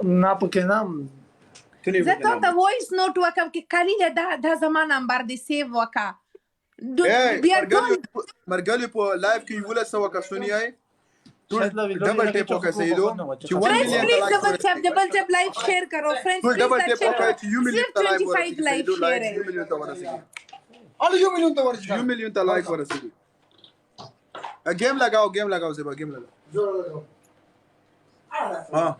ना पकना zato ta voice note wakam ki kalile da zaman ambar di save waka مرګلی په لایف کې یو لسه وکه سنیای double tape होकर सही दो कि 1 million double tap live share करो फ्रेंड्स प्लीज डबल टेप होकर कि you million like 25 live share है यू मिलियन तो वरसी अरे यू मिलियन तो वरसी यू मिलियन तो लाइक वरसी गेम लगाओ ज़िबा गेम लगाओ हां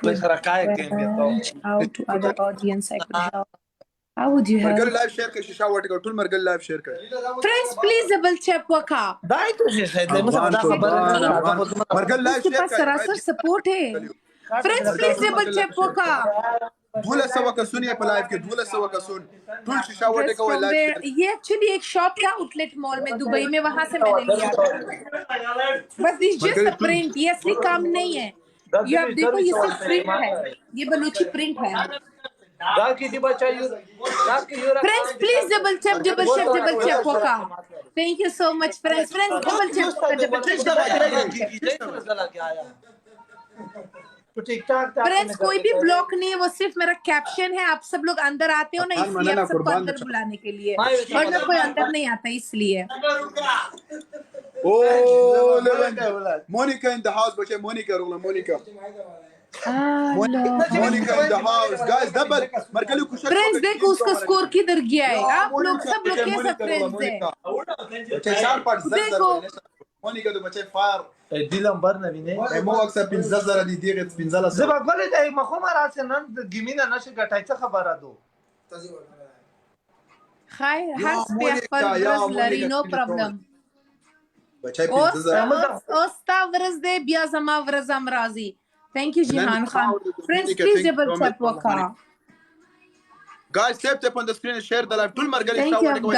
कोई सरकाय गेम ये तो out to other audience I could help how would you help مرګل live share کې شیشه وټ ټول مرګل live share کړ friends please double check waka دای ته شي شاید له مسه دا خبره مرګل लाइव इसके शेयर पास सरासर सपोर्ट है friends please double check waka دوله सوا का सुनिए په لایو کې دوله سوا का सुन ټول شیشه وټ کوي لایو ये एक्चुअली एक शॉप था आउटलेट मॉल में दुबई में वहां से मैंने लिया था बस दिस जस्ट अ प्रिंट ये असली काम नहीं है ये आप देखो ये सिर्फ प्रिंट है ये बलूची प्रिंट है Friends, please double check waka. Thank you so much, friends. Double check. Friends कोई भी ब्लॉक नहीं है वो सिर्फ मेरा कैप्शन है आप सब लोग अंदर आते हो ना इसलिए आप सबको अंदर बुलाने के लिए वरना कोई अंदर नहीं आता इसलिए मोनिका इन द हाउस बच्चे Monica Monica Monica in the house guys double मरकली कुछ फ्रेंड्स देखो उसका स्कोर किधर गया है आप लोग सब लोग कैसे फ्रेंड्स हैं देखो मोनिका तो बच्चे फायर दिलم بر نبینه مو اکثر 15000 دي دیغه 15000 زبا غلې دای مخه ما راځه نن ګمینه نشه ګټای څه خبره دو خیر هر خپل ورځ لري نو پرابلم بچای 15000 اوستا ورځ دې بیا زما ورځ ام راضي ثانک یو جهان خان فريندز پلیز ډبل ټاپ وکا Guys, tap on the screen and share the live. Tul margali shower ko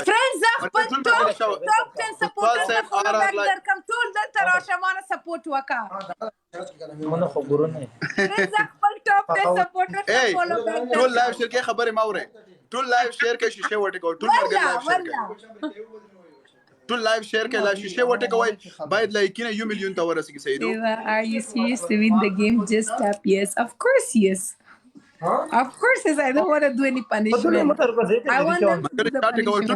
friends خپل top 10 supporters for back come tul dal tarasha mana support waka مونږ خبرونه friends خپل top 10 supporters follow back tul live share کې خبره ماوره tul live share کې شیشه وټه کو tul margali live share tul live share کې live شیشه وټه کوي باید لایکینه 1 مليون ته ورسېږي سیدو are you serious to win the game just tap yes of course yes Of course, yes. I don't want to do any punishment. I want them to do the punishment.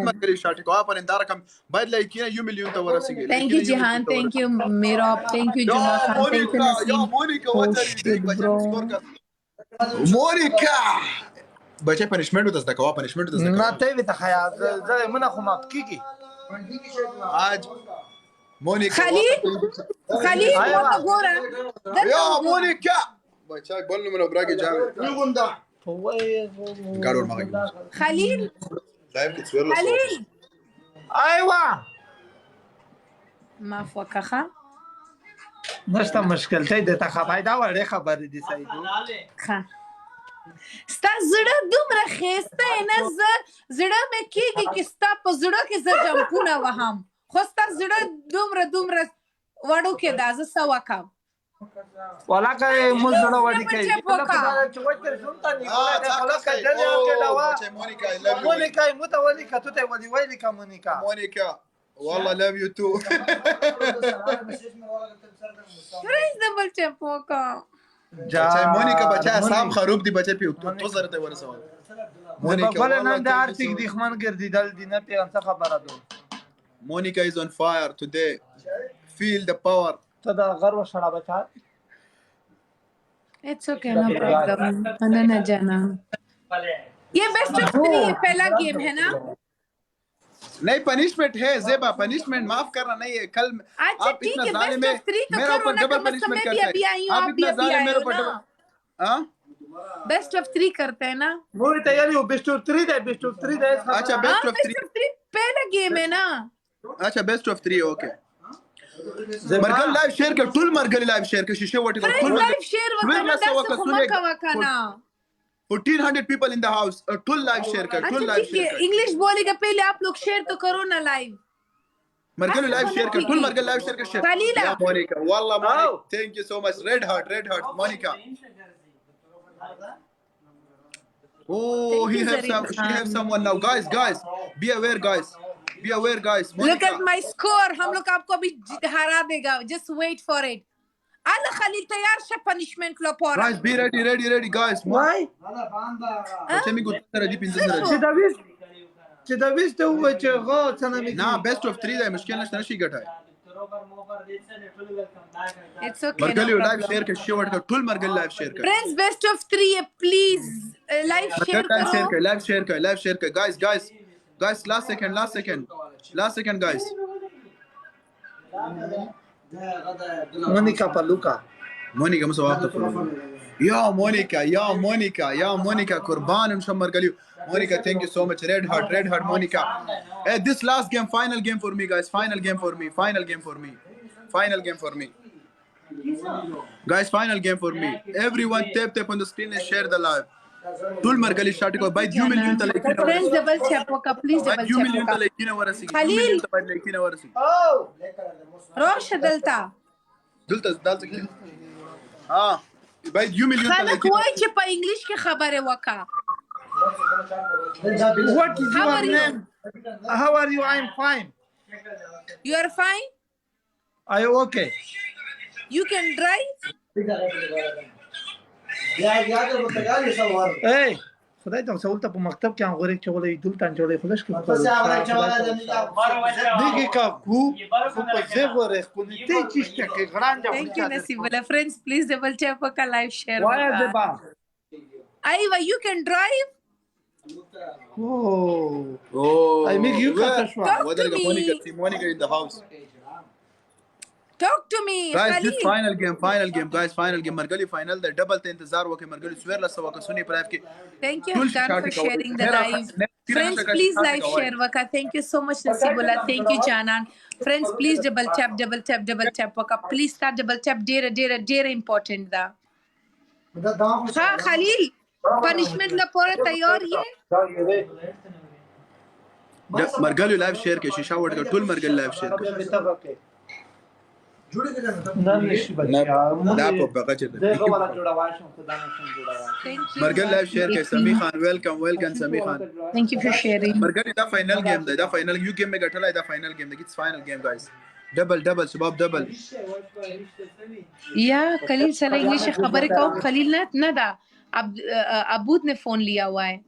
Thank you, Jihan. Thank you, Mirab. Thank you, Juma Khan. Thank you, Naseem. Oh, shit, bro. Monica! بچه punishment होता है क्या punishment होता है ना तेरे भी तखाया ज़रा मना खुमाप की आज Monica Khalid what go रहा या Monica بچه बोलने में ब्राके जाम निगुंदा गारोर मांगे Khalid लाइव की swear Khalid أيوة ما فوقها نشتا مشکل ته د تخبای دا وړه خبرې دي سیدو ښه ستا زړه دومره ښایسته نه زړه مې کېږي چې ستا په زړه کې زه جمپونه وهم خو ستا زړه دومره وړوکی دا زه څه وکړم ولاکه موږ زړه وړي کوي مونیکا متولي کته ولي ویلي کا مونیکا والله love you too reasonable چپوکا جا مونیکا بچا سام خروب دی بچا پیو تو زره ته ورسول مونیکا بل نن د ارتیک دښمن ګرځیدل دینه په څه خبره دو مونیکا is on fire today feel the power ته دا غر وشړه بچا it's okay no problem Ananya जाना ये बेस्ट ऑफ 3 ये पहला गेम है ना नहीं पनिशमेंट है ज़ेबा पनिशमेंट माफ करना नहीं है कल आप इतना जालिम है मेरे ऊपर डबल पनिशमेंट करते हैं आप इतना जालिम मेरे ऊपर हां बेस्ट ऑफ 3 करते हैं ना वो तैयारी हो बेस्ट ऑफ 3 दे अच्छा बेस्ट ऑफ 3 पहला गेम है ना अच्छा बेस्ट ऑफ 3 ओके مرګل لایو شیر کې ټول مرګل لایو شیر کې شیشه وټه ټول لایو شیر وکړه دا څه وکړه 1400 people in the house ټول لایو شیر کې ټول لایو شیر کې इंग्लिश बोलेगा पहले आप लोग शेयर तो करो ना लाइव مرګل لایو شیر کې ټول مرګل لایو شیر کې شیر یا مونیکا والله مونیکا thank you so much red heart مونیکا oh she have someone now guys be aware guys Be aware guys. Look at my score. हम लोग आपको अभी हरा देगा. Just wait for it. Allah Khalil तैयार शे punishment लो पौरा. Guys, be ready guys. Why? Bachce mi gutta tara di 15 چې دا وسته و چې غو څنګه می Na best of 3 دا مشکل نشته نشي ګټای. It's okay. مرګلی لایو شیر کې شو ورته ټول مرګلی لایو شیر کړه. Friends, best of 3 please. Live share करो. Live share guys. Last second guys. Monica Paluca. Monica مو وقت يا مونيكا قربان مش مرګلی. Monica, thank you so much. Red heart, Monica. Hey, this last game, final game for me, guys. Final game for me. Guys, final game for me. Everyone tap on the screen and share the live. Tul margali start ko by 2 million ta like na. Friends, double check waka, please double check. 2 million ta like na warasi. Khalil. Rosh dalta. Dalta. हाँ by 2 million ta like. खाना कोई चे पर English के खबर है वका. What is your name? How are you? I'm fine. You are fine? Are you okay? You can drive? Hey, خدای ته سوال ته په مکتب کې انغوري چولې دلته چولې خلاص کې دیګه کا کو په زغره خو ته چشته کې غرانجه. Thank you Nasibullah. Friends, please double check waka live share. Why are the bar? Aiwa, you can drive? Oh. I make you cut a shot. Whether Monica in the house. Talk to me. Guys, Khalil. this final game, guys. Final game. Margali final. The double te इंतजार वके Margali swear लसा वका सुनी पर आपके. Thank you Hassan for sharing the live. Friends, please live share waka. Thank you so much Nasibullah. Thank you Janan. Friends, please double tap waka. Please start double tap. Dera important da. हाँ Khalil. Punishment ला पूरा तैयार है. Margali live share के शीशा वर्ड का tool Margali live share के. ना पक्का चलता है. Margali live share के समी खान welcome समी Khan. Thank you for sharing. Margali दा final game दा final you game में गठला है दा final game दा it's final game guys. Double शबाब double. या Khalil साला इंग्लिश खबर का Khalil ना दा. abood ने फोन लिया हुआ है.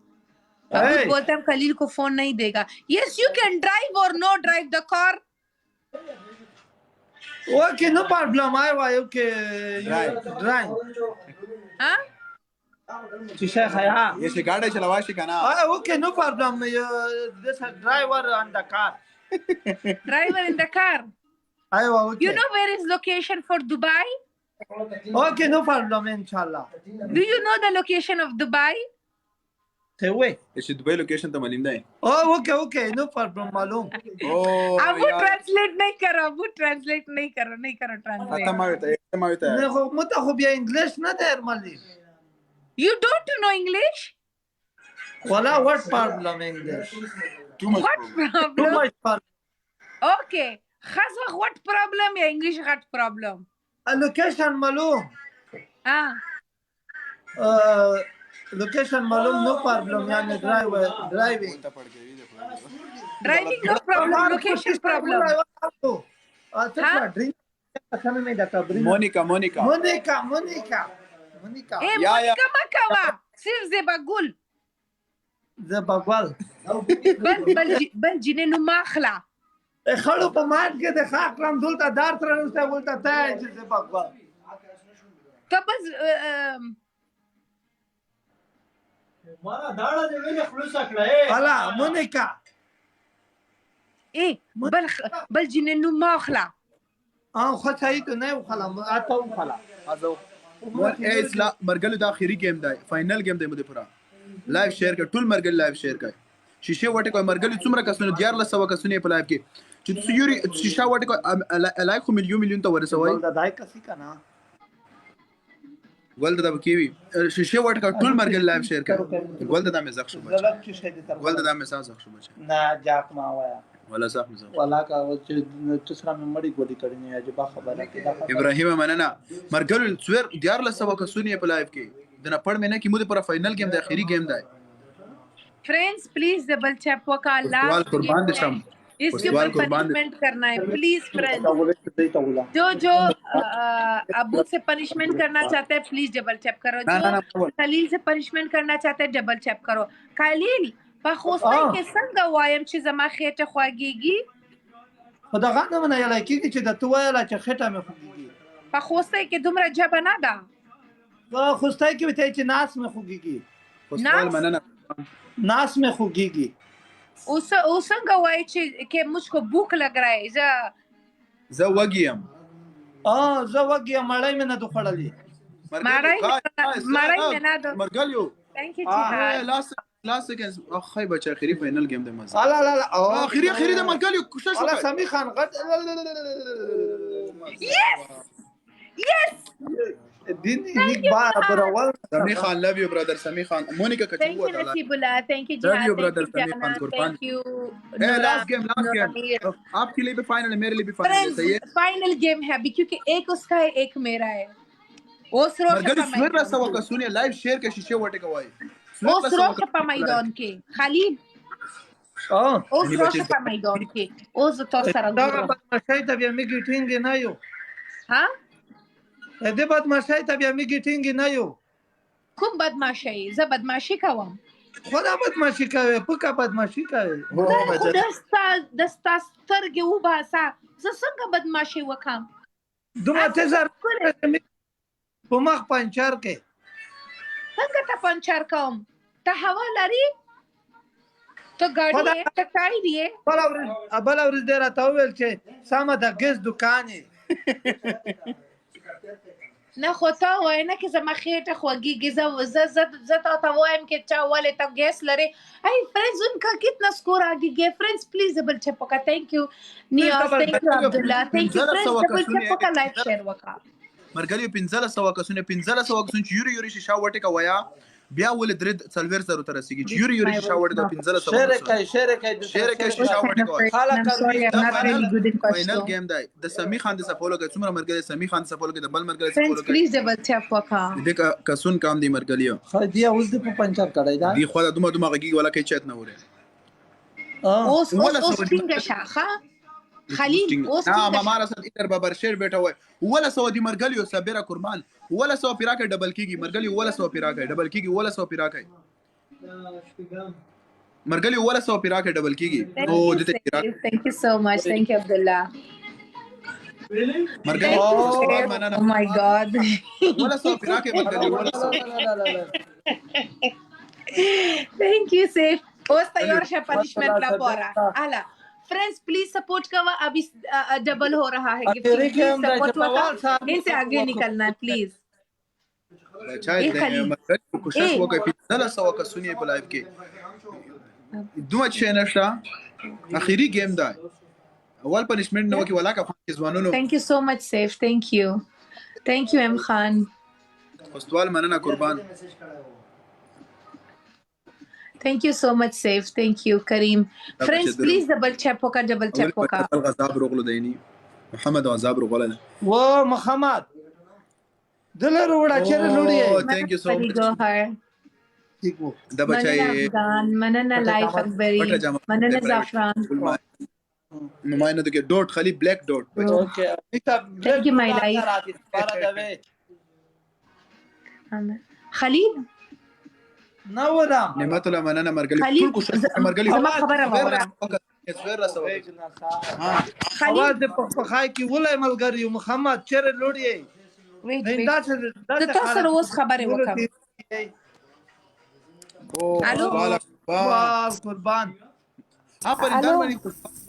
abood बोलता है Khalil को फोन नहीं देगा. Yes, you can drive or no drive the car. Okay, no problem. Okay. Drive. हाँ? शीशा खाया. ये से गाड़ी चलावा शी का ना. Okay, no problem. This driver on the car. Driver in the car. Okay. You know where is location for Dubai? Okay, no problem, inshallah. Do you know the location of Dubai? Wait. Is it Dubai location तो मालूम नहीं. Oh, okay, no problem, मालूम. Oh. Abu translate नहीं करो, translate. खत्म होता है. नहीं मुझे खूब ये English ना देर माली. You don't know English? Wala, what problem English? Too much. What problem? Too much problem. Okay. خاصة what problem या English what problem? Location मालूम. Location मालूम no problem यानी driving. Driving no problem, location problem. Monica. Eh, Monica Makawa. सिर्फ Ziba gull. Ziba gull. बल जिन्हें नुमाखला. خلو په مات کې د خاکرم دلته دار تر نوسته ولته ته چې Ziba gull. کبز مانا داړه دې وینې خلوص کړه الا مونیکا بل جنې نو ماخلا خو صحیح ته نه وخلا اته وخلا ازو اسلا مرګل د اخیری گیم دی فائنل گیم دی مده پورا لایو شیر کا ټول مرګل لایو شیر کا شیشه وټه کوي مرګل څومره کسونه 1400 کسونه په لایو کې چې تاسو یوري شیشه وټه کوي لایک خو مليون ته ورسوي دا دای کسي کنه ګول دا بکیوي شیشه وټه کوي ټول مرګل لایو شیر کا ګول دا مې زخ شو بچا ګول دا مې ساز زخ شو بچا نه جاک ما وایا ولا صح مزه ولا کا چې تسرا مې مړی ګولې کړې نه عجبه خبره کې ابراهیم مننه مرګل څور 1400 کسونه په لایو کې دنه پړ مې نه کې مو د پر فائنل گیم د اخیری گیم دی Friends, please double check waka last قربان دشم इसके ऊपर पनिशमेंट करना है प्लीज फ्रेंड्स। जो अबूद से पनिशमेंट करना चाहते हैं प्लीज डबल चेक करो। जो खलील से पनिशमेंट करना चाहते हैं डबल चेक करो। खलील पखोस्tai کې څنګه وایم چې زما خېټه خوږیږي؟ خدا غانه منه یلا کیږي چې د تو ویلا چې خېټه مې خوږیږي. پخوسtai کې دومره جبه نه ده. خوستای کې وته چې ناس مې خوږیږي. ناس مې خوږیږي. اوس څنګه وایي چې मुझको भूख लग रहा है زه وګیم. زه وګیم مړای مې نه دوخړلې. مړای مې نه دو. مرګلیو. Thank you جهاد. لاست سیکنډز اخی بچا اخیری فائنل گیم د مزه. لا لا لا اخیری د مرګلیو کوشش وکړه. سمي خان غټ. Yes. دین نیک با برول. سمي خان لو یو برادر سمي خان مونیکا کچو Thank you Nasibullah. Thank you جهاد. لو یو برادر سمي خان قربان. Thank you. Last game आपके लिए भी फाइनल है मेरे लिए भी फाइनल है सही है. फाइनल गेम है अभी क्योंकि एक उसका है एक मेरा है. ओस रोशा सवा का सुनिए लाइव शेयर के शीशे वटे का वाई. ओस रोशा pa मैदान के खलील. ओस रोशा pa मैदान के ओस तो सर دا بدمعشی ته بیا میږي ټینګ نه یو. ها دې بدمعشی ته بیا میږي ټینګ نه یو. کوم بدمعشی؟ زه بدمعشی کوم. خدا بدمعشی کوي پکا بدمعشی کوي. دستا سترګې وباسه زه څنګه بدمعشی وکم؟ دومره تیزر په مخ پنچر کې څنګه ته پنچر کوم؟ ته هوا لري؟ ته ګاډي ته ټایر یې؟ بل ورځ دې راته وویل چې سمه د ګیس دوکان یې. نه خو تا وایې نه چې زما خېټه خوږیږي. زه تا وایم چې چا ولې ته ګیس لري. ای فرینڈز ان کا کتنا स्कोर आगे गया फ्रेंड्स प्लीज डबल चेक वका. Thank you Niaz. Thank you Abdullah. Thank you friends double check वका लाइक शेयर वका. مرګلیو 1500 کسونه 1500 کسونه چې یوري شیشه وټه کا ویا بیا ول درې څلور زره تر رسیږي چې یوري شیشه وټه د 1500 شیر کوي شیشه وټه کوي. خلک فائنل گیم دی د سمي خان د سفولو کې څومره مرګلی سمي خان سفولو کې د بل مرګلی سفولو کې پلیز ډبل چیک وکا. دغه کسون کام دی مرګلیو. خدای اوس د پنچر کړای دا دی خو د دومره غږی ولا کې چات نه وره. اوس ټینګه شاخه خلیل اوس हमारा साथ इधर बाबर शेर बैठा हुआ है वला सौ दी मरगलियो सबेरा कुर्बान वला सौ पिरा के डबल कीगी मरगलियो वला सौ पिरा के डबल कीगी वला सौ पिरा के मरगलियो वला सौ पिरा के डबल कीगी ओ देते पिरा. Thank you so much. Thank you Abdullah. मरगलियो oh my god वला सौ पिरा के मरगलियो वला सौ. थैंक यू सेफ ओस तैयार है पनिशमेंट ला पोरा आला. फ्रेंड्स प्लीज सपोर्ट करो. अभी डबल हो रहा है गिफ्ट सपोर्ट इनसे आगे निकलना है प्लीज. अच्छा है मरगलियो कोशिश वो के 1500 का सुनिए पे लाइव के दो अच्छे नशा आखिरी गेम दा اول पनिशमेंट नो की वाला का जवानों. Thank you so much Saif. Thank you M Khan. होस्टवाल मनना कुर्बान. Thank you so much safe. Thank you Kareem. Friends please double check وکا. غضب رغلو دینی محمد غضب رغلنا و محمد دلر وړه چیرې لوري. thank you so much. ٹھیک وو دا بچای مننه لایف اکبری مننه زعفران مماینه دغه ډوټ خلی بلیک ډوټ. اوکے thank you my life. خلیل نو ودم نعمت الله مننه مرګلی ټول کوشش مرګلی ما خبره وره اسویر را سو خلیل د پخای کی ولای ملګری محمد چیرې لوري. د تاسو سره اوس خبره وکم. الو واو قربان اپ اندر باندې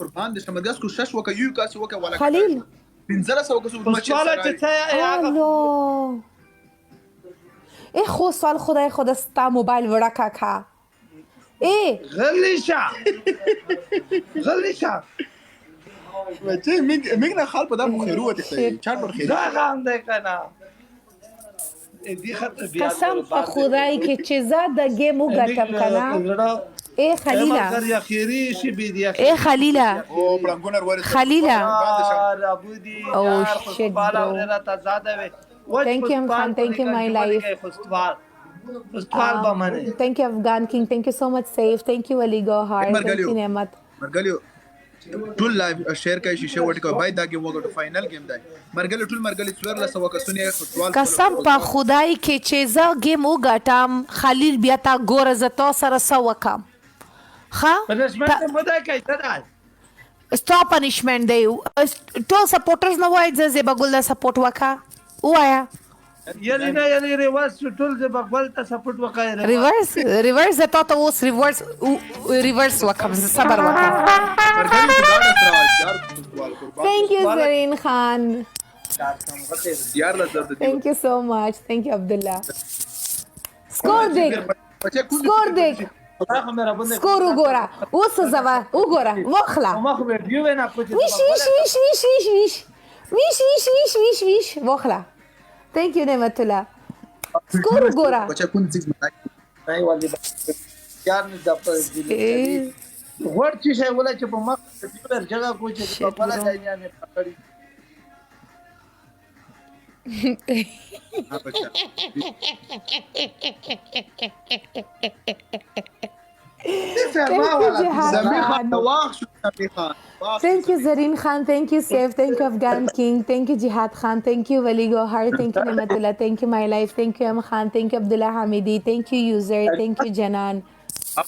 قربان د شمداس کوشش وکي یو کاس وکي ولا خلیل 1500 کسو مچ الو ای خو سوال خدای خود استا موبایل وڑا کا ای غلیشا بچه میگ نه خال په دا مخیرو وته چار پر خیر دا غام ده کنه دی خط بیا قسم په خدای کې چې زاده گیم وګټم کنه. ای خلیلا مگر اخیری شی بی دی ای خلیلا او بلنګونر ور خلیلا ابودی او شit بالا تا زاده وي. Thank you Afghan. Thank you my life. فستوال با منه. Thank you Afghan King. Thank you so much safe. Thank you Ali Gohar. Thank you Nemat. مرګلیو ټول لایو شیر کوي شیشه وټ کوي باید دا گیم وګټو فائنل گیم دی مرګل ټول مرګل څوار له سوا کسونه سوال قسم په خدای کې چې زه گیم وګټم خلیل بیا تا ګوره زه تا سره څه وکم پنشمنت مده کوي دا ستا پنشمنت دی ټول سپورټرز نه وایي زه زیبا ګل د سپورټ وکا وایا یلی نه یلی ریورس ټول زه بغول ته سپورټ وکای ریورس زه تا ته اوس ریورس وکم صبر وکم مرګل ته دا سره یار سوال قربان Thank you زرین خان یار له درد دی Thank you so much Thank you Abdullah سکور دیک سکور دیک سکور وګوره اوس زوا وګوره وخلا ما خو ویډیو نه کوم ویش ویش ویش ویش ویش ویش ویش ویش ویش ویش ویش وخلا Thank you نعمت الله سکور وګوره بچا کون چیز نه والي یار نه د ور چې شي ولا چې په مخ ډیر جگہ کوی چې په بلا ځای نه پکړي Thank you Zareen Khan, thank you Saif, thank you Afghan King, thank you Jihad Khan, thank you Wali Gohar, thank you Nimatullah, thank you My Life, thank you M Khan, thank you Abdullah Hamidi, thank you User, thank you Janan.